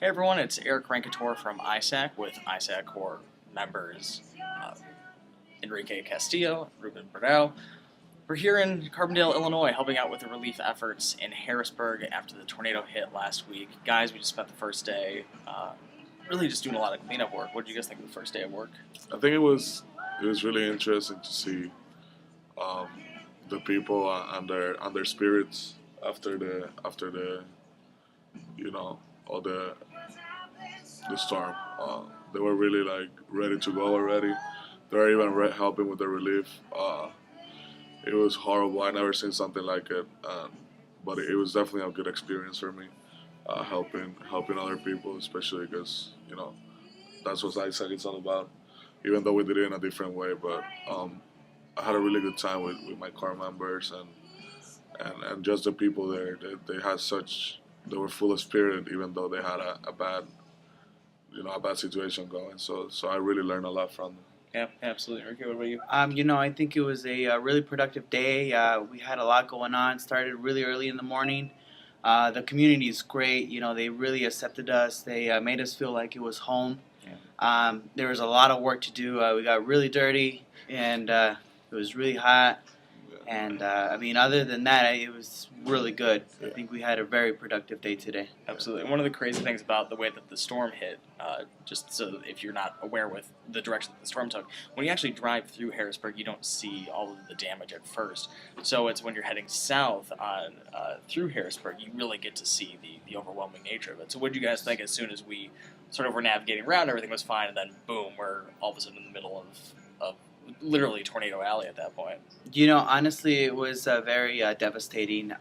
Hey everyone, it's Erik Rancatore from ISAC with ISAC Corps members Enrique Castillo, Ruben Burrero. We're here in Carbondale, Illinois, helping out with the relief efforts in Harrisburg after the tornado hit last week. Guys, we just spent the first day really just doing a lot of cleanup work. What did you guys think of the first day of work? I think it was really interesting to see um, the people and their spirits after the all the storm. They were really like ready to go already. They were even helping with the relief. It was horrible. I never seen something like it, but it was definitely a good experience for me. Helping other people, especially because that's what ISAC is all about. Even though we did it in a different way, but I had a really good time with my car members and just the people there. They were full of spirit, even though they had a bad situation going. So I really learned a lot from them. Yeah, absolutely. Enrique, what about you? I think it was a really productive day. We had a lot going on. Started really early in the morning. The community is great. They really accepted us. They made us feel like it was home. Yeah. There was a lot of work to do. We got really dirty, and it was really hot. And other than that, it was really good. I think we had a very productive day today. Absolutely. And one of the crazy things about the way that the storm hit, just so if you're not aware with the direction that the storm took, when you actually drive through Harrisburg, you don't see all of the damage at first. So it's when you're heading south on through Harrisburg, you really get to see the overwhelming nature of it. So what did you guys think as soon as we sort of were navigating around, everything was fine, and then boom, we're all of a sudden in the middle of literally Tornado Alley at that point? Honestly, it was very devastating.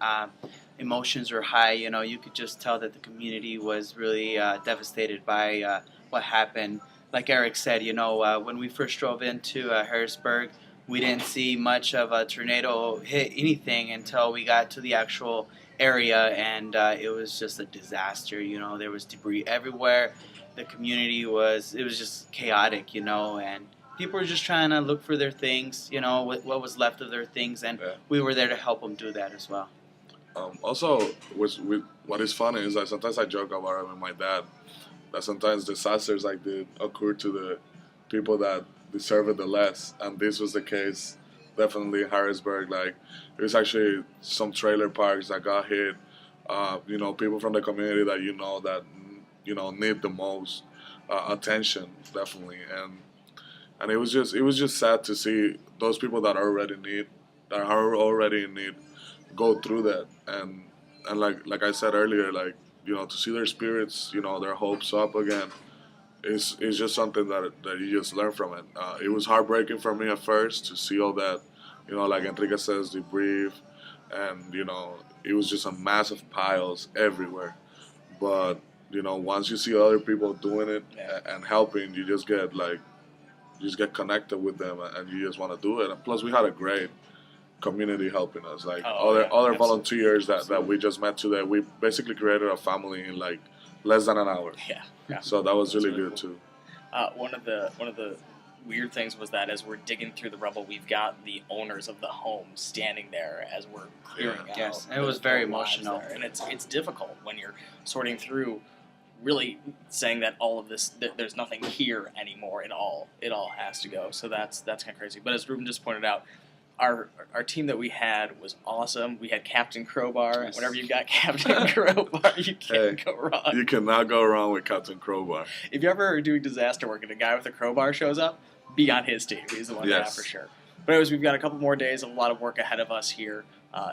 Emotions were high. You could just tell that the community was really devastated by what happened. Like Erik said, when we first drove into Harrisburg, we didn't see much of a tornado hit anything until we got to the actual area, and it was just a disaster. There was debris everywhere. The community it was just chaotic, and people were just trying to look for their things, what was left of their things, and we were there to help them do that as well. Also, what is funny is that sometimes I joke about it with my dad, that sometimes disasters like this occur to the people that deserve it the less, and this was the case definitely in Harrisburg. Like, it was actually some trailer parks that got hit, people from the community that need the most attention, definitely, and it was just sad to see those people that are already in need go through that, and like I said earlier, to see their spirits, their hopes up again, is just something that you just learn from it. It was heartbreaking for me at first to see all that, like Enrique says, debris, and it was just a massive piles everywhere. But once you see other people doing it and helping, you just get connected with them, and you just want to do it. And plus, we had a great community helping us. Like other volunteers that we just met today, we basically created a family in like less than an hour. Yeah. So that was really good too. One of the weird things was that as we're digging through the rubble, we've got the owners of the home standing there as we're clearing out. Yes, it was very emotional, and it's difficult when you're sorting through, really saying that all of this, there's nothing here anymore. It all has to go. So that's kind of crazy. But as Ruben just pointed out, our team that we had was awesome. We had Captain Crowbar. Yes. Whenever you've got Captain Crowbar, you can't go wrong. You cannot go wrong with Captain Crowbar. If you're ever doing disaster work and a guy with a crowbar shows up, be on his team. He's the one to have for sure. But anyways, we've got a couple more days of a lot of work ahead of us here.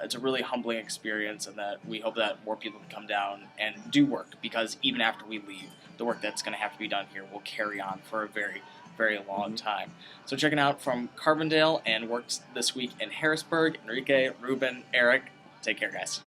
It's a really humbling experience, and that we hope that more people can come down and do work, because even after we leave, the work that's going to have to be done here will carry on for a very, very long time. So checking out from Carbondale and worked this week in Harrisburg, Enrique, Ruben, Erik. Take care, guys.